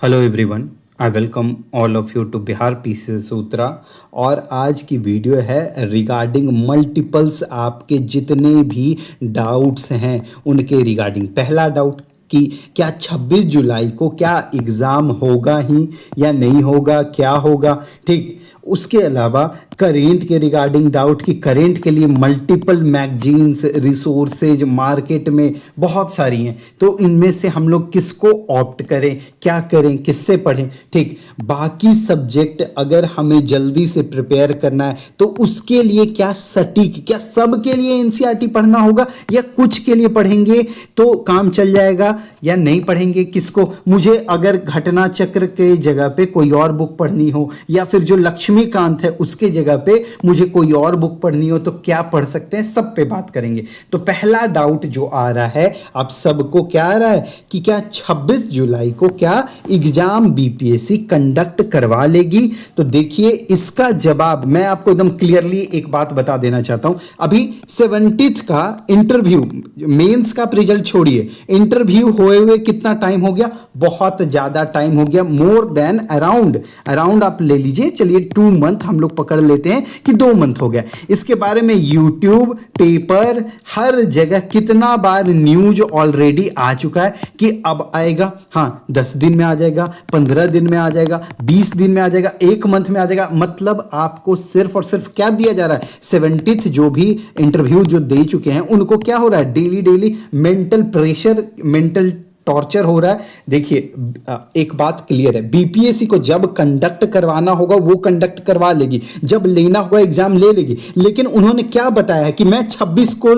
Hello everyone, I welcome all of you to Bihar PC Sutra. और आज की वीडियो है रिगार्डिंग मल्टीपल्स आपके जितने भी डाउट्स हैं उनके रिगार्डिंग। पहला डाउट कि क्या 26 जुलाई को क्या एग्ज़ाम होगा ही या नहीं होगा, क्या होगा, ठीक। उसके अलावा करेंट के रिगार्डिंग डाउट कि करेंट के लिए मल्टीपल मैगजीन्स रिसोर्सेज मार्केट में बहुत सारी हैं, तो इनमें से हम लोग किसको ऑप्ट करें, क्या करें, किससे पढ़ें, ठीक। बाकी सब्जेक्ट अगर हमें जल्दी से प्रिपेयर करना है तो उसके लिए क्या सटीक, क्या सब के लिए एनसीईआरटी पढ़ना होगा या कुछ के लिए पढ़ेंगे तो काम चल जाएगा, या नहीं पढ़ेंगे किसको। मुझे अगर घटना चक्र के जगह पे कोई और बुक पढ़नी हो या फिर जो लक्ष्मीकांत है उसके जगह पे मुझे कोई और बुक पढ़नी हो तो क्या पढ़ सकते हैं, सब पे बात करेंगे। तो पहला डाउट जो आ रहा है आप सबको, क्या आ रहा है कि क्या 26 जुलाई को क्या एग्जाम बीपीएससी कंडक्ट करवा लेगी। तो देखिए इसका जवाब मैं आपको एकदम क्लियरली एक बात बता देना चाहता हूं। अभी 70th का इंटरव्यू, मेंस का रिजल्ट छोड़िए, इंटरव्यू हुए कितना टाइम हो गया, बहुत ज्यादा टाइम हो गया, मोर देन अराउंड आप ले लीजिए, चलिए 2 मंथ हम लोग पकड़ लेते हैं कि 2 मंथ हो गया। इसके बारे में यूट्यूब, पेपर, हर जगह कितना बार न्यूज ऑलरेडी आ चुका है कि अब आएगा, हाँ 10 दिन में आ जाएगा, 15 दिन में आ जाएगा, 20 दिन में आ जाएगा, 1 मंथ में आ जाएगा। मतलब आपको सिर्फ और सिर्फ क्या दिया जा रहा है, 70th जो भी इंटरव्यू जो दे चुके हैं उनको क्या हो रहा है, daily mental pressure, mental torture हो रहा है। देखिए एक बात क्लियर है, बीपीएससी को जब कंडक्ट करवाना होगा वो कंडक्ट करवा लेगी, जब लेना होगा एग्जाम ले लेगी। लेकिन उन्होंने क्या बताया है कि मैं 26 को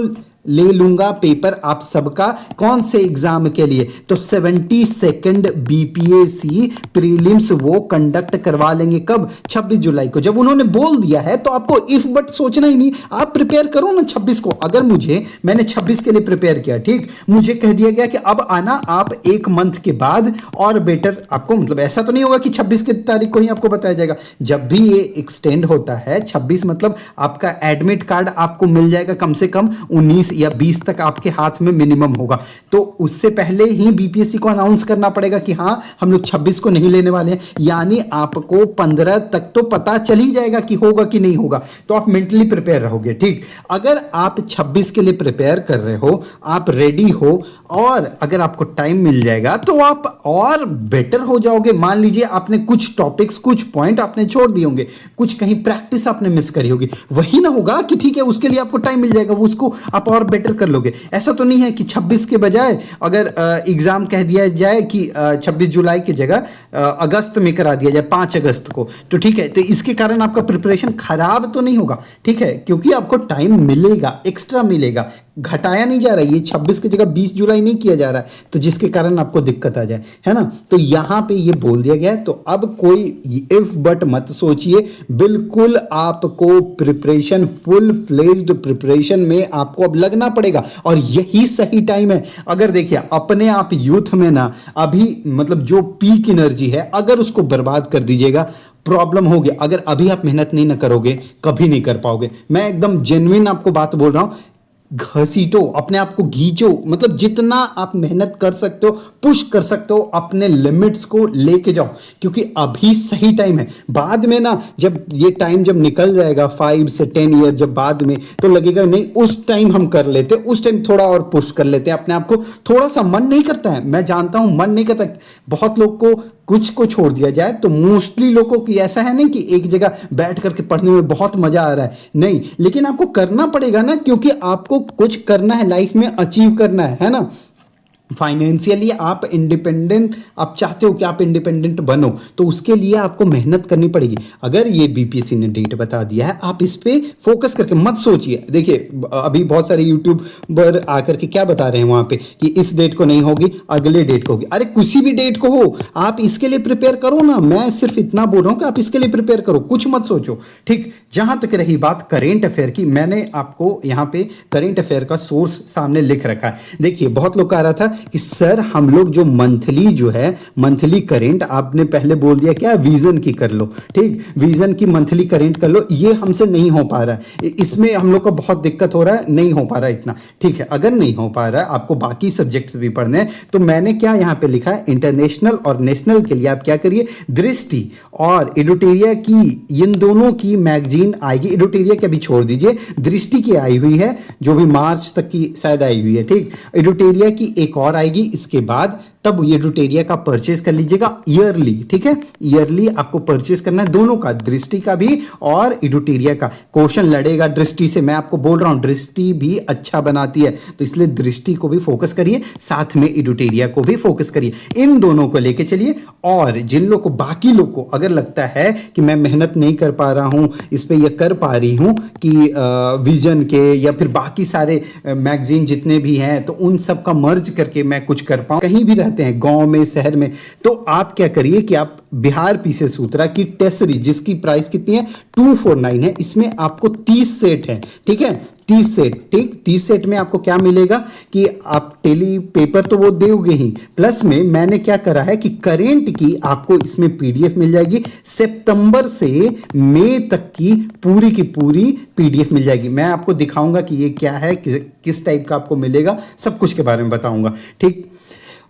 ले लूंगा पेपर आप सबका, कौन से एग्जाम के लिए, तो 72nd बीपीएससी प्रीलिम्स वो कंडक्ट करवा लेंगे। कब, 26 जुलाई को। जब उन्होंने बोल दिया है तो आपको इफ बट सोचना ही नहीं, आप प्रिपेयर करो ना 26 को। अगर मैंने 26 के लिए प्रिपेयर किया, ठीक, मुझे कह दिया गया कि अब आना आप 1 मंथ के बाद और बेटर आपको, मतलब ऐसा तो नहीं होगा कि 26 की तारीख को ही आपको बताया जाएगा। जब भी ये एक्सटेंड होता है 26, मतलब आपका एडमिट कार्ड आपको मिल जाएगा कम से कम 19 या 20 तक आपके हाथ में मिनिमम होगा। तो उससे पहले ही बीपीएससी को अनाउंस करना पड़ेगा कि हाँ हम लोग 26 को नहीं लेने वाले हैं, यानी आपको 15 तक तो पता चल ही जाएगा कि होगा कि नहीं होगा। तो आप मेंटली प्रिपेयर रहोगे, ठीक। अगर आप 26 के लिए प्रिपेयर कर रहे हो, आप रेडी हो, और अगर आपको टाइम मिल जाएगा तो आप और बेटर हो जाओगे। मान लीजिए आपने कुछ टॉपिक्स, कुछ पॉइंट आपने छोड़ दिए होंगे, कुछ कहीं प्रैक्टिस आपने मिस करी होगी, वही ना होगा कि ठीक है उसके लिए आपको टाइम मिल जाएगा, वो उसको आप और बेटर कर लोगे। ऐसा तो नहीं है कि 26 के बजाय अगर एग्जाम कह दिया जाए कि 26 जुलाई की जगह अगस्त में करा दिया जाए, 5 अगस्त को, तो ठीक है, तो इसके कारण आपका प्रिपरेशन खराब तो नहीं होगा, ठीक है, क्योंकि आपको टाइम मिलेगा, एक्स्ट्रा मिलेगा, घटाया नहीं जा रहा है। ये 26 की जगह 20 जुलाई नहीं किया जा रहा है, तो जिसके कारण आपको दिक्कत आ जाए, है ना। तो यहां पे ये बोल दिया गया है, तो अब कोई इफ बट मत सोचिए, बिल्कुल आपको प्रिपरेशन, फुल फ्लेज्ड प्रिपरेशन में आपको अब लगना पड़ेगा, और यही सही टाइम है। अगर देखिए अपने आप यूथ में ना अभी, मतलब जो पीक एनर्जी है, अगर उसको बर्बाद कर दीजिएगा प्रॉब्लम होगी। अगर अभी आप मेहनत नहीं ना करोगे कभी नहीं कर पाओगे। मैं एकदम जेन्युइन आपको बात बोल रहा हूं, घसीटो, अपने आप को घींचो, मतलब जितना आप मेहनत कर सकते हो, पुश कर सकते हो, अपने लिमिट्स को लेके जाओ, क्योंकि अभी सही टाइम है। बाद में ना जब ये टाइम जब निकल जाएगा 5 से 10 ईयर जब बाद में, तो लगेगा नहीं उस टाइम हम कर लेते, उस टाइम थोड़ा और पुश कर लेते हैं अपने आप को। थोड़ा सा मन नहीं करता है, मैं जानता हूं मन नहीं करता, बहुत लोग को कुछ को छोड़ दिया जाए तो मोस्टली लोगों की ऐसा है नहीं कि एक जगह बैठ करके पढ़ने में बहुत मजा आ रहा है, नहीं, लेकिन आपको करना पड़ेगा ना, क्योंकि आपको कुछ करना है लाइफ में, अचीव करना है ना। फाइनेंशियली आप इंडिपेंडेंट, आप चाहते हो कि आप इंडिपेंडेंट बनो, तो उसके लिए आपको मेहनत करनी पड़ेगी। अगर ये बीपीएससी ने डेट बता दिया है, आप इस पे फोकस करके मत सोचिए। देखिए अभी बहुत सारे यूट्यूबर आकर के क्या बता रहे हैं वहां पे कि इस डेट को नहीं होगी, अगले डेट को होगी। अरे किसी भी डेट को हो, आप इसके लिए प्रिपेयर करो ना। मैं सिर्फ इतना बोल रहा हूं कि आप इसके लिए प्रिपेयर करो, कुछ मत सोचो, ठीक। जहां तक रही बात करेंट अफेयर की, मैंने आपको यहाँ पे करेंट अफेयर का सोर्स सामने लिख रखा है। देखिए बहुत लोग कह रहा था कि सर हम लोग जो मंथली जो है मंथली करेंट, आपने पहले बोल दिया क्या विजन की कर लो, ठीक, विजन की मंथली करेंट कर लो, ये हमसे नहीं हो पा रहा है, इसमें हम लोग को बहुत दिक्कत हो रहा है, नहीं हो पा रहा है इतना, ठीक है। अगर नहीं हो पा रहा है, आपको बाकी सब्जेक्ट्स भी पढ़ने हैं, तो मैंने क्या यहाँ पे लिखा है, इंटरनेशनल और नेशनल के लिए आप क्या करिए, दृष्टि और एडुटेरिया की, इन दोनों की मैगजीन आएगी। एडुटेरिया के अभी छोड़ दीजिए, दृष्टि की आई हुई है जो भी मार्च तक की शायद आई हुई है, ठीक। एडुटेरिया की एक और आएगी इसके बाद, तब ये एडुटेरिया का परचेज कर लीजिएगा ईयरली, ठीक है। ईयरली आपको परचेज करना है दोनों का, दृष्टि का भी और एडुटेरिया का। क्वेश्चन लड़ेगा दृष्टि से, मैं आपको बोल रहा हूं दृष्टि भी अच्छा बनाती है, तो इसलिए दृष्टि को भी फोकस करिए, साथ में एडुटेरिया को भी फोकस करिए, इन दोनों को लेके चलिए। और जिन लोग को, बाकी लोग को अगर लगता है कि मैं मेहनत नहीं कर पा रहा हूं इस पे, ये कर पा रही हूं कि विजन के या फिर बाकी सारे मैगजीन जितने भी हैं, तो उन सब का मर्ज करके मैं कुछ कर पाऊं, कहीं भी रहते हैं गांव में शहर में, तो आप क्या करिए कि आप बिहार पीसेस सूत्रा की टेस्ट सीरीज, जिसकी प्राइस कितनी है 249 है, इसमें आपको 30 सेट है, ठीक है, 30 सेट, ठीक। 30 सेट में आपको क्या मिलेगा कि आप टेली पेपर तो वो दोगे ही, प्लस में मैंने क्या करा है कि करेंट की आपको इसमें पीडीएफ मिल जाएगी, सितंबर से मई तक की पूरी पीडीएफ मिल जाएगी। मैं आपको दिखाऊंगा कि ये क्या है, किस टाइप का आपको मिलेगा, सब कुछ के बारे में बताऊंगा, ठीक।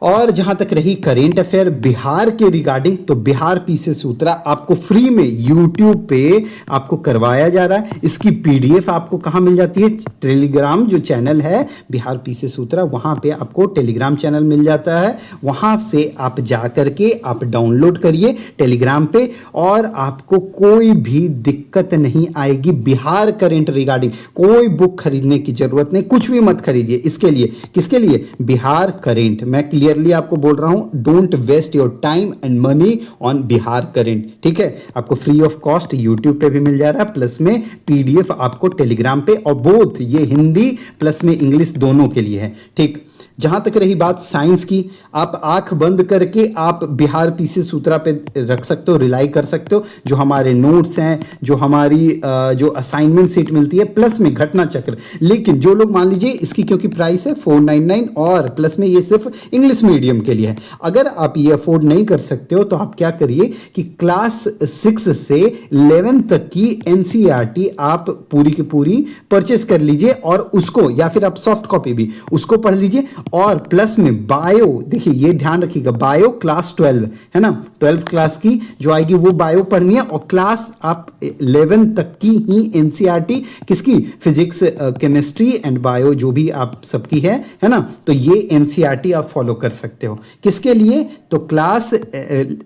और जहां तक रही करेंट अफेयर बिहार के रिगार्डिंग, तो बिहार पीसेस सूत्रा आपको फ्री में यूट्यूब पे आपको करवाया जा रहा है। इसकी पीडीएफ आपको कहां मिल जाती है, टेलीग्राम जो चैनल है बिहार पीसेस सूत्रा, वहां पे आपको टेलीग्राम चैनल मिल जाता है, वहां से आप जा करके आप डाउनलोड करिए टेलीग्राम पे, और आपको कोई भी दिक्कत नहीं आएगी बिहार करेंट रिगार्डिंग। कोई बुक खरीदने की जरूरत नहीं, कुछ भी मत खरीदिए इसके लिए। किसके लिए, बिहार करेंट। मैं क्लियरली आपको बोल रहा हूं, don't waste your time and money on Bihar current, ठीक है। आपको फ्री ऑफ कॉस्ट यूट्यूब पे भी मिल जा रहा है, प्लस में पीडीएफ आपको टेलीग्राम पे, और बोथ ये हिंदी प्लस में इंग्लिश दोनों के लिए है, ठीक। जहां तक रही बात साइंस की, आप आंख बंद करके आप बिहार पीसेस सूत्रा पे रख सकते हो, रिलाई कर सकते हो। जो हमारे नोट्स हैं, जो हमारी जो असाइनमेंट सीट मिलती है, प्लस में घटना चक्र। लेकिन जो लोग मान लीजिए इसकी क्योंकि प्राइस है 499 और प्लस में ये सिर्फ इंग्लिश मीडियम के लिए है, अगर आप ये अफोर्ड नहीं कर सकते हो तो आप क्या करिए कि क्लास 6 से 11 तक की एनसीईआरटी आप पूरी की पूरी परचेस कर लीजिए, और उसको, या फिर आप सॉफ्ट कॉपी भी उसको पढ़ लीजिए। और प्लस में बायो, देखिए ये ध्यान रखिएगा, बायो क्लास 12 है ना, 12 क्लास की जो आएगी वो बायो पढ़नी है, और क्लास आप 11 तक की ही एनसीईआरटी किसकी, फिजिक्स केमिस्ट्री एंड बायो जो भी आप सबकी है ना, तो ये एनसीईआरटी आप फॉलो कर सकते हो। किसके लिए, तो क्लास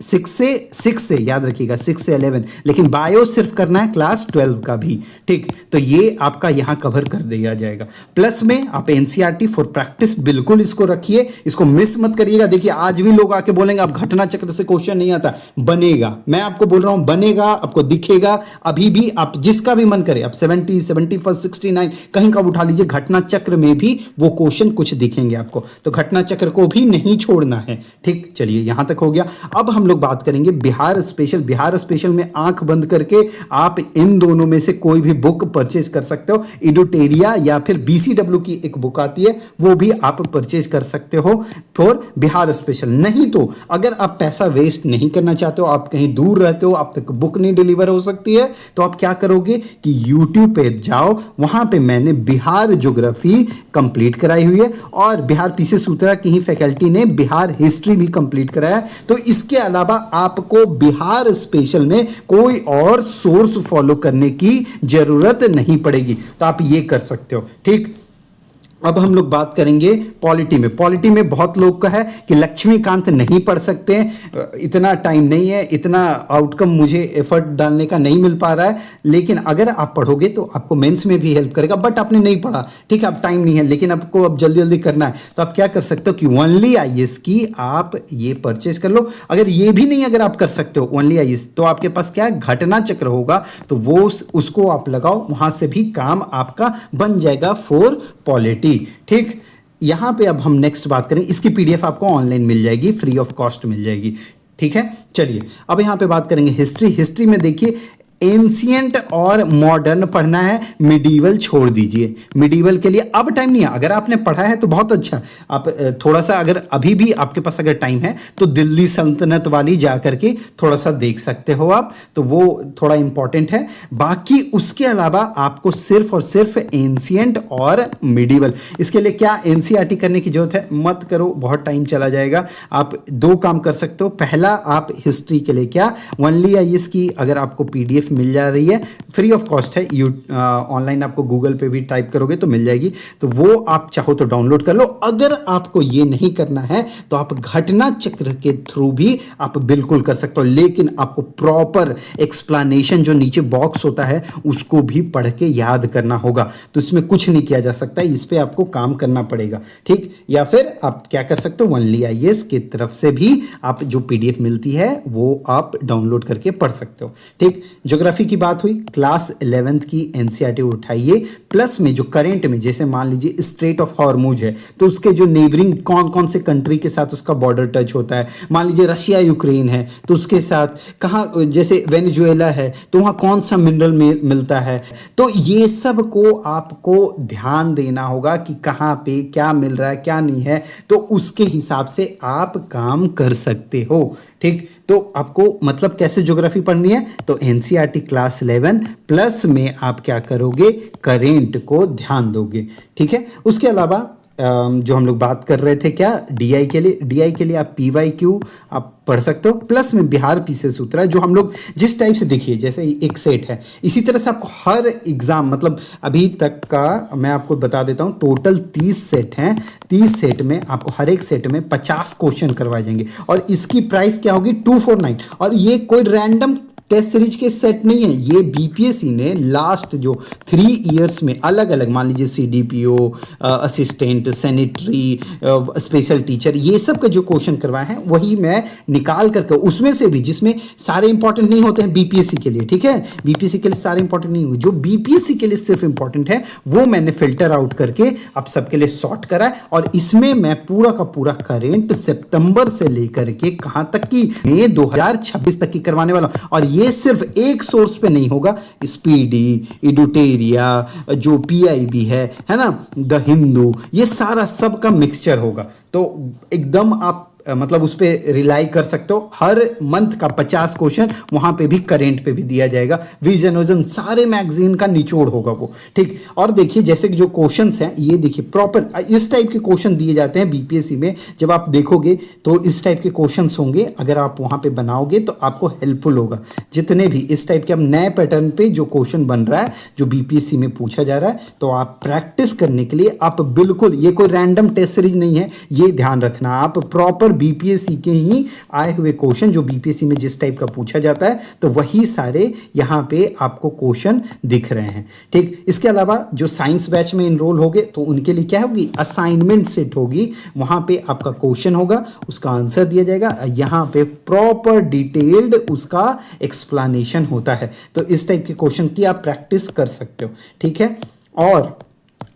6 से याद रखिएगा, 6 से 11, लेकिन बायो सिर्फ करना है क्लास 12 का भी, ठीक। तो ये आपका यहां कवर कर दिया जाएगा। प्लस में आप एनसीईआरटी फॉर प्रैक्टिस बिल्कुल इसको रखिए, इसको मिस मत करिएगा। देखिए आज भी लोग आके बोलेंगे आप घटना चक्र से क्वेश्चन नहीं आता, बनेगा, मैं आपको बोल रहा हूं बनेगा, आपको दिखेगा। अभी भी आप जिसका भी मन करे, आप 70, 71, 69 कहीं का उठा लीजिए, घटना चक्र में भी वो क्वेश्चन कुछ दिखेंगे आपको, तो घटना चक्र को भी नहीं छोड़ना है, ठीक। चलिए यहां तक हो गया। अब हम लोग बात करेंगे बिहार स्पेशल। बिहार स्पेशल में आंख बंद करके आप इन दोनों में से कोई भी बुक परचेज कर सकते हो, एडुटेरिया या फिर बीसीडब्ल्यू की एक बुक आती है वो भी आप परचेज कर सकते हो फॉर बिहार स्पेशल। नहीं तो अगर आप पैसा वेस्ट नहीं करना चाहते हो, आप कहीं दूर रहते हो, आप तक बुक नहीं डिलीवर हो सकती है, तो आप क्या करोगे कि YouTube पे जाओ, वहां पे मैंने बिहार ज्योग्राफी कंप्लीट कराई हुई है, और बिहार पीसेस सूत्रा की ही फैकल्टी ने बिहार हिस्ट्री भी कंप्लीट कराया। तो इसके अलावा आपको बिहार स्पेशल में कोई और सोर्स फॉलो करने की जरूरत नहीं पड़ेगी, तो आप ये कर सकते हो, ठीक। अब हम लोग बात करेंगे पॉलिटी में। पॉलिटी में बहुत लोग का है कि लक्ष्मीकांत नहीं पढ़ सकते, इतना टाइम नहीं है, इतना आउटकम मुझे एफर्ट डालने का नहीं मिल पा रहा है, लेकिन अगर आप पढ़ोगे तो आपको मेंस में भी हेल्प करेगा। बट आपने नहीं पढ़ा, ठीक है, अब टाइम नहीं है, लेकिन आपको अब जल्दी जल्दी करना है, तो आप क्या कर सकते हो कि ओनली आईएएस की आप ये परचेज कर लो। अगर ये भी नहीं अगर आप कर सकते हो ओनली आईएएस, तो आपके पास क्या है, घटना चक्र होगा, तो वो उसको आप लगाओ, वहां से भी काम आपका बन जाएगा फॉर पॉलिटी, ठीक। यहां पे अब हम नेक्स्ट बात करें, इसकी पीडीएफ आपको ऑनलाइन मिल जाएगी, फ्री ऑफ कॉस्ट मिल जाएगी, ठीक है। चलिए अब यहां पे बात करेंगे हिस्ट्री। हिस्ट्री में देखिए एंशियंट और मॉडर्न पढ़ना है, मिडीवल छोड़ दीजिए। मिडीवल के लिए अब टाइम नहीं है, अगर आपने पढ़ा है तो बहुत अच्छा। आप थोड़ा सा अगर अभी भी आपके पास अगर टाइम है तो दिल्ली सल्तनत वाली जा करके थोड़ा सा देख सकते हो आप, तो वो थोड़ा इंपॉर्टेंट है। बाकी उसके अलावा आपको सिर्फ और सिर्फ एंशियंट और मिडीवल, इसके लिए क्या एनसीईआरटी करने की जरूरत है, मत करो, बहुत टाइम चला जाएगा। आप दो काम कर सकते हो, पहला आप हिस्ट्री के लिए क्या ओनली आईएएस की अगर आपको पीडीएफ मिल जा रही है, फ्री ऑफ कॉस्ट है, ऑनलाइन आपको गूगल पे भी टाइप करोगे तो मिल जाएगी, तो वो आप चाहो तो डाउनलोड कर लो। अगर आपको ये नहीं करना है तो आप घटना चक्र के थ्रू भी आप बिल्कुल कर सकते हो, लेकिन आपको प्रॉपर एक्सप्लेनेशन जो नीचे बॉक्स होता है उसको भी पढ़ के याद करना होगा, तो इसमें कुछ नहीं किया जा सकता, इस पे आपको काम करना पड़ेगा, ठीक। या फिर आप क्या कर सकते हो, ओनली आईएएस की तरफ से भी आप जो पीडीएफ मिलती है वो आप डाउनलोड करके पढ़ सकते हो, ठीक। ज्योग्राफी की बात हुई, क्लास 11th की एनसीईआरटी उठाइए, प्लस में जो करंट में जैसे मान लीजिए स्ट्रेट ऑफ हॉर्मुज है तो उसके जो नेबरिंग कौन कौन से कंट्री के साथ उसका बॉर्डर टच होता है, मान लीजिए रशिया यूक्रेन है तो उसके साथ कहाँ, जैसे वेनेजुएला है तो वहाँ कौन सा मिनरल मिलता है, तो ये सब को आपको ध्यान देना होगा कि कहाँ पे क्या मिल रहा है क्या नहीं है, तो उसके हिसाब से आप काम कर सकते हो, ठीक। तो आपको मतलब कैसे ज्योग्राफी पढ़नी है, तो एनसीईआरटी क्लास 11 प्लस में आप क्या करोगे, करेंट को ध्यान दोगे, ठीक है। उसके अलावा जो हम लोग बात कर रहे थे क्या, डीआई के लिए आप पीवाईक्यू आप पढ़ सकते हो, प्लस में बिहार पीसीएस सूत्र है जो हम लोग जिस टाइप से, देखिए जैसे एक सेट है इसी तरह से आपको हर एग्जाम, मतलब अभी तक का मैं आपको बता देता हूँ, टोटल 30 सेट हैं, 30 सेट में आपको हर एक सेट में 50 क्वेश्चन करवाए जाएंगे और इसकी प्राइस क्या होगी 249, और ये कोई रैंडम टेस्ट सीरीज के सेट नहीं है, ये बीपीएससी ने लास्ट जो 3 इयर्स में अलग अलग, मान लीजिए CDPO, assistant, sanitary, special teacher, ये सब के जो क्वेश्चन करवाए हैं वही मैं निकाल करके, उसमें से भी जिसमें सारे इंपॉर्टेंट नहीं होते हैं बीपीएससी के लिए, ठीक है, बीपीएससी के लिए सारे इंपॉर्टेंट नहीं हुए, जो बीपीएससी के लिए सिर्फ इंपॉर्टेंट है वो मैंने फिल्टर आउट करके आप सबके लिए सॉर्ट करा है, और इसमें मैं पूरा का पूरा करेंट सितंबर से लेकर के कहां तक की, मई 2026 तक की करवाने वाला, और ये सिर्फ एक सोर्स पे नहीं होगा, स्पीडी, एडुटेरिया, जो पीआईबी है ना, द हिंदू, ये सारा सब का मिक्सचर होगा, तो एकदम आप मतलब उस पर रिलाई कर सकते हो। हर मंथ का 50 क्वेश्चन वहां पे भी करेंट पे भी दिया जाएगा, विजन ओजन सारे मैगजीन का निचोड़ होगा वो, ठीक। और देखिए जैसे कि जो क्वेश्चंस हैं ये देखिए प्रॉपर इस टाइप के क्वेश्चन दिए जाते हैं बीपीएससी में, जब आप देखोगे तो इस टाइप के क्वेश्चंस होंगे, अगर आप वहां पे बनाओगे तो आपको हेल्पफुल होगा। जितने भी इस टाइप के अब नए पैटर्न पे जो क्वेश्चन बन रहा है जो बीपीएससी में पूछा जा रहा है, तो आप प्रैक्टिस करने के लिए आप बिल्कुल, ये कोई रैंडम टेस्ट सीरीज नहीं है, ये ध्यान रखना, आप प्रॉपर बीपीएससी के ही आए हुए क्वेश्चन जो बीपीएससी में जिस टाइप का पूछा जाता है तो वही सारे यहाँ पे आपको क्वेश्चन दिख रहे हैं, ठीक। इसके अलावा जो साइंस बैच में इनरोल होगे तो उनके लिए क्या होगी, असाइनमेंट सेट होगी, वहां पे आपका क्वेश्चन होगा, उसका आंसर दिया जाएगा, यहाँ पे प्रॉपर डिटेल्ड उसका एक्सप्लेनेशन होता है, तो इस टाइप के क्वेश्चन की आप प्रैक्टिस कर सकते हो, ठीक है। और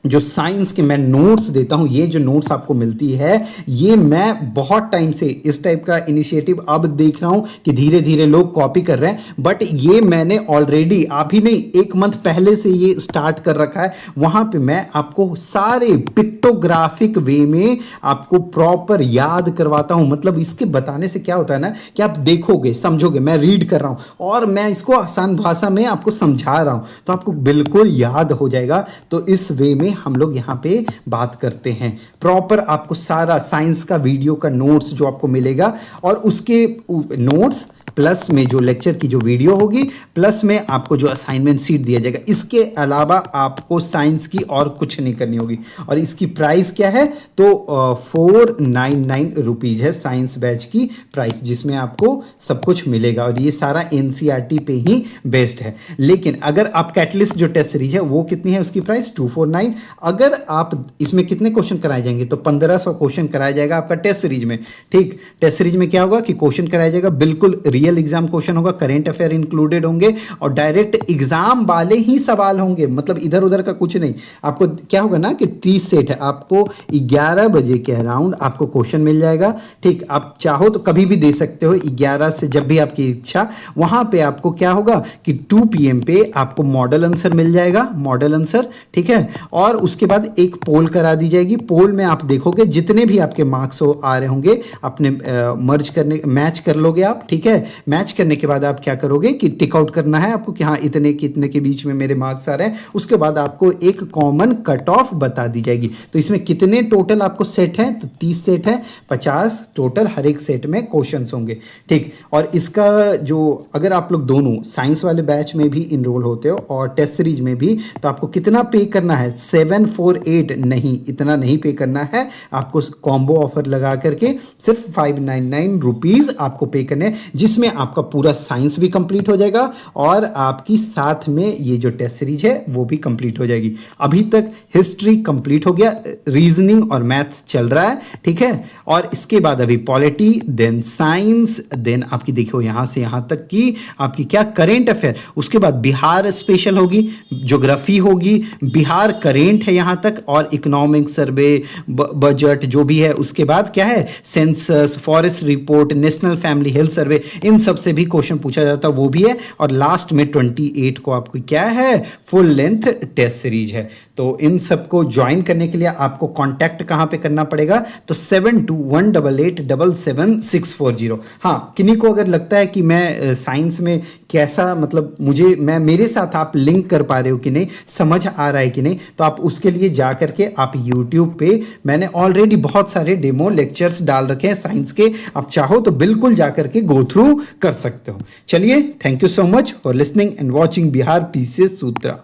जो साइंस के मैं नोट्स देता हूं, ये जो नोट्स आपको मिलती है, ये मैं बहुत टाइम से इस टाइप का इनिशिएटिव अब देख रहा हूं कि धीरे धीरे लोग कॉपी कर रहे हैं, बट ये मैंने ऑलरेडी अभी नहीं 1 मंथ पहले से ये स्टार्ट कर रखा है। वहां पे मैं आपको सारे पिक्टोग्राफिक वे में आपको प्रॉपर याद करवाता हूं, मतलब इसके बताने से क्या होता है ना कि आप देखोगे समझोगे, मैं रीड कर रहा हूं और मैं इसको आसान भाषा में आपको समझा रहा हूं तो आपको बिल्कुल याद हो जाएगा। तो इस वे में हम लोग यहाँ पे बात करते हैं, प्रॉपर आपको सारा साइंस का वीडियो का नोट्स जो आपको मिलेगा, और उसके नोट्स प्लस में जो लेक्चर की जो वीडियो होगी, प्लस में आपको जो असाइनमेंट सीट दिया जाएगा, इसके अलावा आपको साइंस की और कुछ नहीं करनी होगी। और इसकी प्राइस क्या है, तो 499 रुपीज़ है साइंस बैच की प्राइस, जिसमें आपको सब कुछ मिलेगा, और ये सारा एनसीईआरटी पे ही बेस्ड है। लेकिन अगर आप कैटलिस्ट जो टेस्ट सीरीज है वो कितनी है, उसकी प्राइस 249। अगर आप इसमें कितने क्वेश्चन कराए जाएंगे, तो 1500 क्वेश्चन कराया जाएगा आपका टेस्ट सीरीज में, ठीक। टेस्ट सीरीज में क्या होगा कि क्वेश्चन कराया जाएगा बिल्कुल रियल एग्जाम क्वेश्चन होगा, करंट अफेयर इंक्लूडेड होंगे और डायरेक्ट एग्जाम वाले ही सवाल होंगे, मतलब इधर उधर का कुछ नहीं। आपको क्या होगा ना कि 30 सेट है, आपको 11 बजे के अराउंड आपको क्वेश्चन मिल जाएगा। ठीक, आप चाहो तो कभी भी दे सकते हो, 11 से जब भी आपकी इच्छा। वहां पे आपको क्या होगा कि 2 PM पे आपको मॉडल आंसर मिल जाएगा, मॉडल आंसर, ठीक है। और उसके बाद एक पोल करा दी जाएगी। पोल में आप देखोगे जितने भी आपके मार्क्स आ रहे होंगे अपने मर्ज करने, मैच कर लोगे आप, ठीक है। मैच करने के बाद आप क्या करोगे कि टिक आउट करना है आपको कि हाँ इतने कितने के बीच में मेरे मार्क्स आ रहे हैं। उसके बाद आपको एक कॉमन कट ऑफ बता दी जाएगी। तो इसमें कितने टोटल आपको सेट हैं, तो 30 सेट है, 50 टोटल हर एक सेट में क्वेश्चंस होंगे, ठीक। और इसका जो अगर आप लोग दोनों साइंस वाले बैच में भी इनरोल होते हो और टेस्ट सीरीज में भी, तो आपको कितना पे करना है, 748 नहीं, इतना नहीं पे करना है आपको। कॉम्बो ऑफर लगा करके सिर्फ 599 रुपीज आपको पे करने हैं, जिसमें आपका पूरा साइंस भी कंप्लीट हो जाएगा और आपकी साथ में ये जो टेस्ट सीरीज है वो भी कंप्लीट हो जाएगी। अभी तक हिस्ट्री कंप्लीट हो गया, रीजनिंग और मैथ चल रहा है, ठीक है। और इसके बाद अभी पॉलिटी, देन साइंस, देन आपकी देखो यहां से यहां तक की आपकी क्या करेंट अफेयर, उसके बाद बिहार स्पेशल होगी, ज्योग्राफी होगी, बिहार करेंट है यहां तक, और इकोनॉमिक सर्वे, बजट जो भी है। उसके बाद क्या है, census, forest report, national family health survey, इन सब से भी क्वेश्चन पूछा जाता है, वो भी है। और लास्ट में 28 को आपको क्या है, फुल लेंथ टेस्ट सीरीज है। तो इन सबको ज्वाइन करने के लिए आपको कांटेक्ट कहां पे करना पड़ेगा, तो 7218877640। हाँ, किन्हीं को अगर लगता है कि मैं साइंस में कैसा, मतलब मैं मेरे साथ आप लिंक कर पा रहे हो कि नहीं, समझ आ रहा है कि नहीं, तो आप उसके लिए जा करके आप यूट्यूब पे मैंने ऑलरेडी बहुत सारे डेमो लेक्चर्स डाल रखे हैं साइंस के, आप चाहो तो बिल्कुल जा करके गो थ्रू कर सकते हो। चलिए, thank you so much for listening and watching Bihar PCS Sutra.